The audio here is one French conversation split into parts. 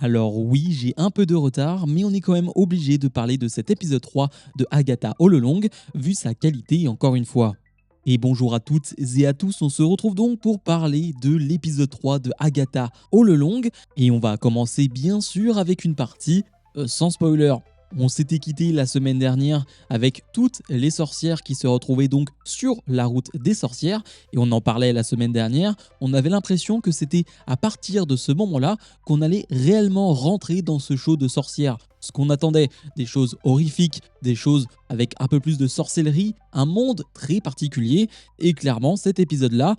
Alors oui, j'ai un peu de retard, mais on est quand même obligé de parler de cet épisode 3 de Agatha All Along, vu sa qualité encore une fois. Et bonjour à toutes et à tous, on se retrouve donc pour parler de l'épisode 3 de Agatha All Along, et on va commencer bien sûr avec une partie sans spoiler. On s'était quitté la semaine dernière avec toutes les sorcières qui se retrouvaient donc sur la route des sorcières, et on en parlait la semaine dernière, on avait l'impression que c'était à partir de ce moment-là qu'on allait réellement rentrer dans ce show de sorcières. Ce qu'on attendait, des choses horrifiques, des choses avec un peu plus de sorcellerie, un monde très particulier, et clairement cet épisode-là,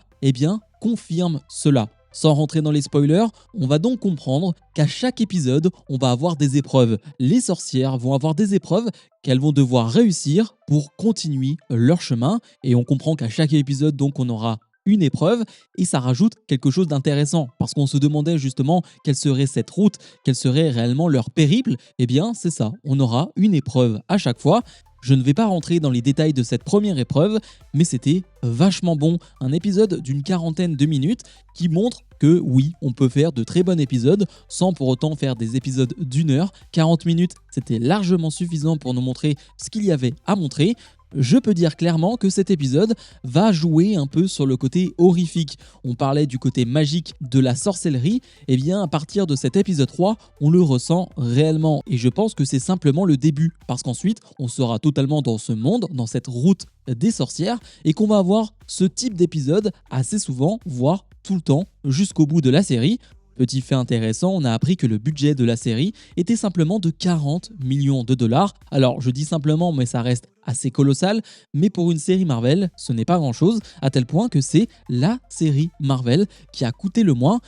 confirme cela. Sans rentrer dans les spoilers, on va donc comprendre qu'à chaque épisode, on va avoir des épreuves. Les sorcières vont avoir des épreuves qu'elles vont devoir réussir pour continuer leur chemin. Et on comprend qu'à chaque épisode, donc, on aura une épreuve et ça rajoute quelque chose d'intéressant parce qu'on se demandait justement quelle serait cette route, quel serait réellement leur périple. Eh bien, c'est ça, on aura une épreuve à chaque fois. Je ne vais pas rentrer dans les détails de cette première épreuve, mais c'était vachement bon. Un épisode d'une quarantaine de minutes qui montre que oui, on peut faire de très bons épisodes sans pour autant faire des épisodes d'une heure. 40 minutes, c'était largement suffisant pour nous montrer ce qu'il y avait à montrer. Je peux dire clairement que cet épisode va jouer un peu sur le côté horrifique. On parlait du côté magique de la sorcellerie, et bien à partir de cet épisode 3, on le ressent réellement. Et je pense que c'est simplement le début, parce qu'ensuite, on sera totalement dans ce monde, dans cette route des sorcières, et qu'on va avoir ce type d'épisode assez souvent, voire tout le temps, jusqu'au bout de la série. Petit fait intéressant, on a appris que le budget de la série était simplement de 40 millions de dollars. Alors je dis simplement, mais ça reste assez colossal, mais pour une série Marvel, ce n'est pas grand-chose, à tel point que c'est la série Marvel qui a coûté le moins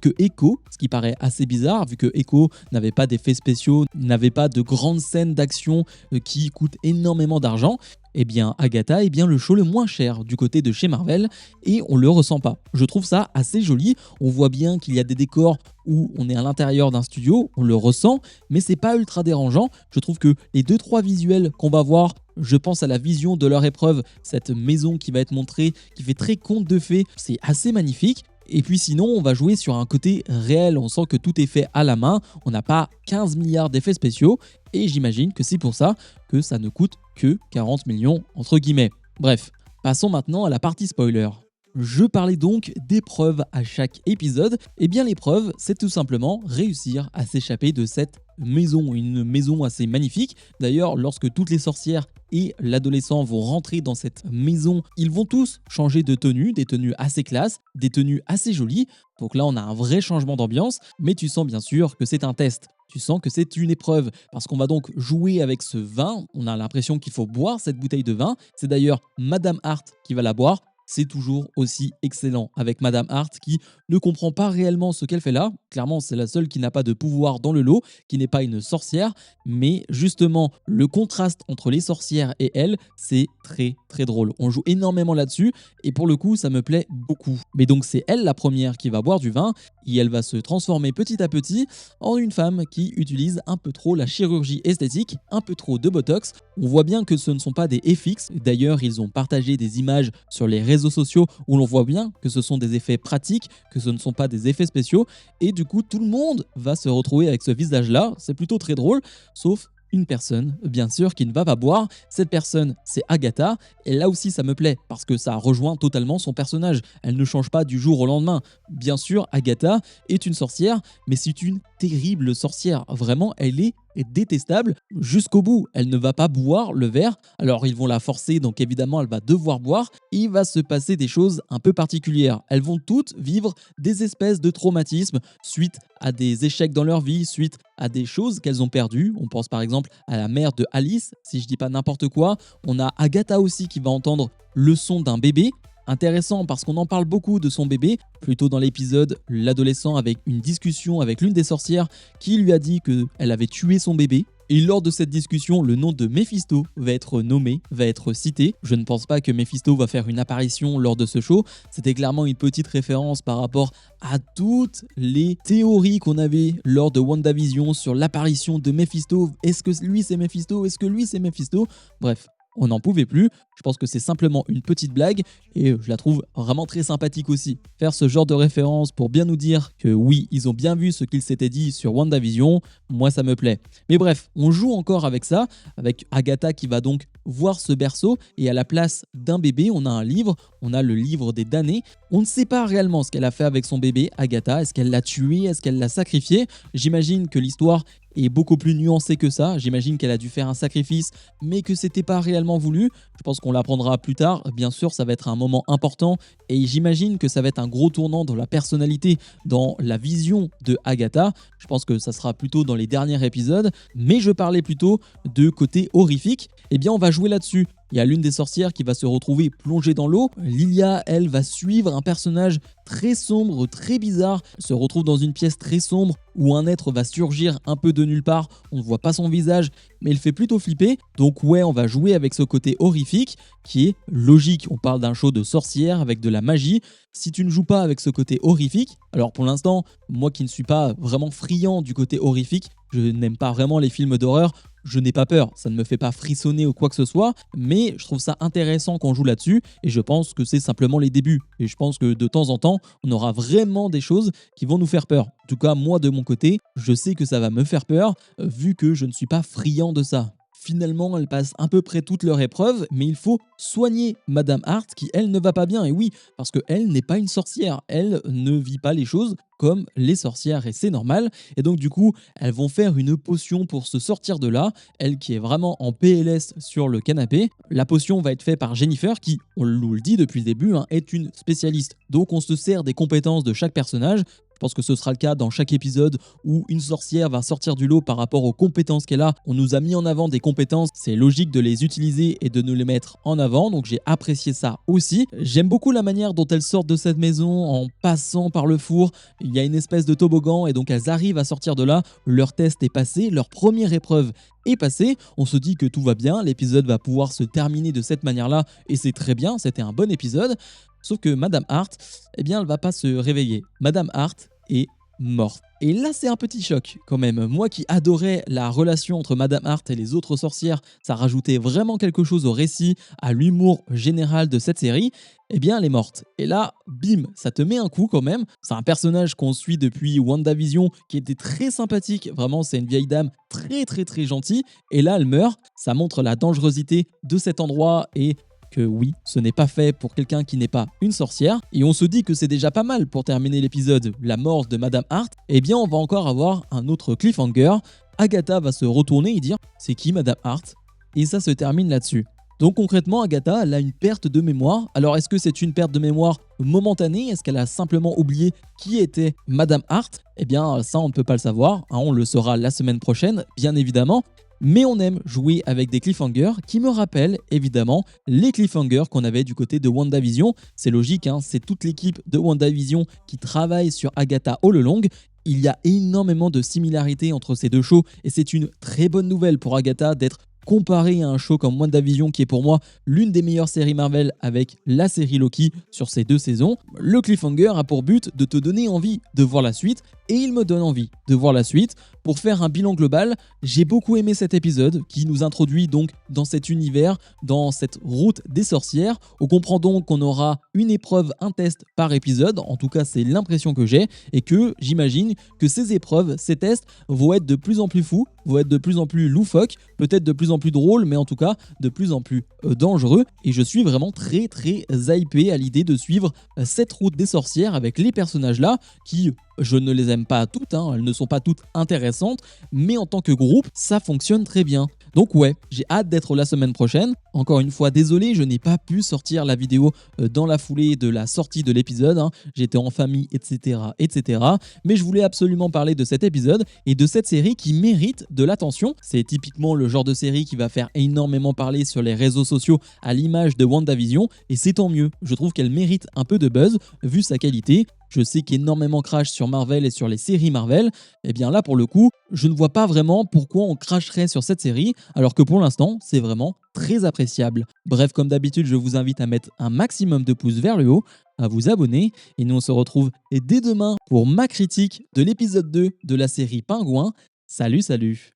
que Echo, ce qui paraît assez bizarre, vu que Echo n'avait pas d'effets spéciaux, n'avait pas de grandes scènes d'action qui coûtent énormément d'argent. Eh bien, Agatha est bien le show le moins cher du côté de chez Marvel et on le ressent pas. Je trouve ça assez joli. On voit bien qu'il y a des décors où on est à l'intérieur d'un studio, on le ressent, mais c'est pas ultra dérangeant. Je trouve que les 2-3 visuels qu'on va voir, je pense à la vision de leur épreuve, cette maison qui va être montrée, qui fait très conte de fées, c'est assez magnifique. Et puis sinon, on va jouer sur un côté réel, on sent que tout est fait à la main, on n'a pas 15 milliards d'effets spéciaux, et j'imagine que c'est pour ça que ça ne coûte que 40 millions entre guillemets. Bref, passons maintenant à la partie spoiler. Je parlais donc d'épreuves à chaque épisode. Et bien l'épreuve, c'est tout simplement réussir à s'échapper de cette maison, une maison assez magnifique. D'ailleurs, lorsque toutes les sorcières et l'adolescent vont rentrer dans cette maison, ils vont tous changer de tenue, des tenues assez classe, des tenues assez jolies. Donc là, on a un vrai changement d'ambiance, mais tu sens bien sûr que c'est un test. Tu sens que c'est une épreuve parce qu'on va donc jouer avec ce vin. On a l'impression qu'il faut boire cette bouteille de vin. C'est d'ailleurs Madame Hart qui va la boire. C'est toujours aussi excellent avec Madame Hart qui ne comprend pas réellement ce qu'elle fait là. Clairement, c'est la seule qui n'a pas de pouvoir dans le lot, qui n'est pas une sorcière. Mais justement, le contraste entre les sorcières et elle, c'est très très drôle. On joue énormément là-dessus et pour le coup, ça me plaît beaucoup. Mais donc, c'est elle la première qui va boire du vin et elle va se transformer petit à petit en une femme qui utilise un peu trop la chirurgie esthétique, un peu trop de botox. On voit bien que ce ne sont pas des FX. D'ailleurs, ils ont partagé des images sur les réseaux sociaux où l'on voit bien que ce sont des effets pratiques, que ce ne sont pas des effets spéciaux. Et du coup, tout le monde va se retrouver avec ce visage-là. C'est plutôt très drôle, sauf une personne, bien sûr, qui ne va pas boire. Cette personne, c'est Agatha. Et là aussi, ça me plaît, parce que ça rejoint totalement son personnage. Elle ne change pas du jour au lendemain. Bien sûr, Agatha est une sorcière, mais c'est une terrible sorcière. Vraiment, elle est détestable jusqu'au bout. Elle ne va pas boire le verre. Alors, ils vont la forcer, donc évidemment, elle va devoir boire. Il va se passer des choses un peu particulières. Elles vont toutes vivre des espèces de traumatismes suite à des échecs dans leur vie, suite à des choses qu'elles ont perdues. On pense par exemple à la mère de Alice, si je dis pas n'importe quoi. On a Agatha aussi qui va entendre le son d'un bébé. Intéressant parce qu'on en parle beaucoup de son bébé, plutôt dans l'épisode l'adolescent avec une discussion avec l'une des sorcières qui lui a dit qu'elle avait tué son bébé. Et lors de cette discussion, le nom de Mephisto va être nommé, va être cité. Je ne pense pas que Mephisto va faire une apparition lors de ce show. C'était clairement une petite référence par rapport à toutes les théories qu'on avait lors de WandaVision sur l'apparition de Mephisto. Est-ce que lui c'est Mephisto? Est-ce que lui c'est Mephisto? Bref. On n'en pouvait plus, Je pense que c'est simplement une petite blague et je la trouve vraiment très sympathique aussi. Faire ce genre de référence pour bien nous dire que oui, ils ont bien vu ce qu'ils s'étaient dit sur WandaVision, moi ça me plaît. Mais bref, on joue encore avec ça, avec Agatha qui va donc voir ce berceau et à la place d'un bébé, on a un livre, on a le livre des damnés. On ne sait pas réellement ce qu'elle a fait avec son bébé, Agatha. Est-ce qu'elle l'a tué? Est-ce qu'elle l'a sacrifié? J'imagine que l'histoire est beaucoup plus nuancée que ça. J'imagine qu'elle a dû faire un sacrifice, mais que c'était pas réellement voulu. Je pense qu'on l'apprendra plus tard. Bien sûr, ça va être un moment important et j'imagine que ça va être un gros tournant dans la personnalité, dans la vision de Agatha. Je pense que ça sera plutôt dans les derniers épisodes, mais je parlais plutôt de côté horrifique. Eh bien, on va jouer là-dessus. Il y a l'une des sorcières qui va se retrouver plongée dans l'eau. Lilia, elle, va suivre un personnage très sombre, très bizarre, se retrouve dans une pièce très sombre où un être va surgir un peu de nulle part. On ne voit pas son visage, mais il fait plutôt flipper. Donc ouais, on va jouer avec ce côté horrifique qui est logique. On parle d'un show de sorcières avec de la magie. Si tu ne joues pas avec ce côté horrifique, alors pour l'instant, moi qui ne suis pas vraiment friand du côté horrifique, je n'aime pas vraiment les films d'horreur, je n'ai pas peur, ça ne me fait pas frissonner ou quoi que ce soit, mais je trouve ça intéressant qu'on joue là-dessus et je pense que c'est simplement les débuts. Et je pense que de temps en temps, on aura vraiment des choses qui vont nous faire peur. En tout cas, moi de mon côté, je sais que ça va me faire peur vu que je ne suis pas friand de ça. Finalement, elles passent à peu près toutes leurs épreuves, mais il faut soigner Madame Hart qui, elle, ne va pas bien. Et oui, parce qu'elle n'est pas une sorcière. Elle ne vit pas les choses comme les sorcières et c'est normal. Et donc, du coup, elles vont faire une potion pour se sortir de là. Elle qui est vraiment en PLS sur le canapé. La potion va être faite par Jennifer qui, on nous le dit depuis le début, est une spécialiste. Donc, on se sert des compétences de chaque personnage. Je pense que ce sera le cas dans chaque épisode où une sorcière va sortir du lot par rapport aux compétences qu'elle a. On nous a mis en avant des compétences, c'est logique de les utiliser et de nous les mettre en avant, donc j'ai apprécié ça aussi. J'aime beaucoup la manière dont elles sortent de cette maison en passant par le four. Il y a une espèce de toboggan et donc elles arrivent à sortir de là. Leur test est passé, leur première épreuve est passée. On se dit que tout va bien, l'épisode va pouvoir se terminer de cette manière-là et c'est très bien, c'était un bon épisode. Sauf que Madame Hart, eh bien, elle va pas se réveiller. Madame Hart est morte. Et là, c'est un petit choc quand même. Moi qui adorais la relation entre Madame Hart et les autres sorcières, ça rajoutait vraiment quelque chose au récit, à l'humour général de cette série. Eh bien, elle est morte. Et là, bim, ça te met un coup quand même. C'est un personnage qu'on suit depuis WandaVision qui était très sympathique. Vraiment, c'est une vieille dame très très très gentille. Et là, elle meurt. Ça montre la dangerosité de cet endroit et que oui, ce n'est pas fait pour quelqu'un qui n'est pas une sorcière. Et on se dit que c'est déjà pas mal pour terminer l'épisode, la mort de Madame Hart. Eh bien, on va encore avoir un autre cliffhanger. Agatha va se retourner et dire « C'est qui Madame Hart ?» Et ça se termine là-dessus. Donc concrètement, Agatha, elle a une perte de mémoire. Alors est-ce que c'est une perte de mémoire momentanée? Est-ce qu'elle a simplement oublié qui était Madame Hart? Eh bien, ça, on ne peut pas le savoir. On le saura la semaine prochaine, bien évidemment. Mais on aime jouer avec des cliffhangers qui me rappellent évidemment les cliffhangers qu'on avait du côté de WandaVision. C'est logique, c'est toute l'équipe de WandaVision qui travaille sur Agatha all along. Il y a énormément de similarités entre ces deux shows et c'est une très bonne nouvelle pour Agatha d'être comparée à un show comme WandaVision qui est pour moi l'une des meilleures séries Marvel avec la série Loki sur ces 2 saisons. Le cliffhanger a pour but de te donner envie de voir la suite et il me donne envie de voir la suite. Pour faire un bilan global, j'ai beaucoup aimé cet épisode qui nous introduit donc dans cet univers, dans cette route des sorcières. On comprend donc qu'on aura une épreuve, un test par épisode, en tout cas c'est l'impression que j'ai, et que j'imagine que ces épreuves, ces tests vont être de plus en plus fous, vont être de plus en plus loufoques, peut-être de plus en plus drôles, mais en tout cas de plus en plus dangereux. Et je suis vraiment très très hypé à l'idée de suivre cette route des sorcières avec les personnages là qui... Je ne les aime pas toutes, elles ne sont pas toutes intéressantes, mais en tant que groupe, ça fonctionne très bien. Donc ouais, j'ai hâte d'être la semaine prochaine. Encore une fois, désolé, je n'ai pas pu sortir la vidéo dans la foulée de la sortie de l'épisode. J'étais en famille, etc., etc. Mais je voulais absolument parler de cet épisode et de cette série qui mérite de l'attention. C'est typiquement le genre de série qui va faire énormément parler sur les réseaux sociaux à l'image de WandaVision, et c'est tant mieux. Je trouve qu'elle mérite un peu de buzz vu sa qualité. Je sais qu'énormément crash sur Marvel et sur les séries Marvel. Et bien là, pour le coup, je ne vois pas vraiment pourquoi on cracherait sur cette série, alors que pour l'instant, c'est vraiment très appréciable. Bref, comme d'habitude, je vous invite à mettre un maximum de pouces vers le haut, à vous abonner, et nous on se retrouve dès demain pour ma critique de l'épisode 2 de la série Pingouin. Salut, salut!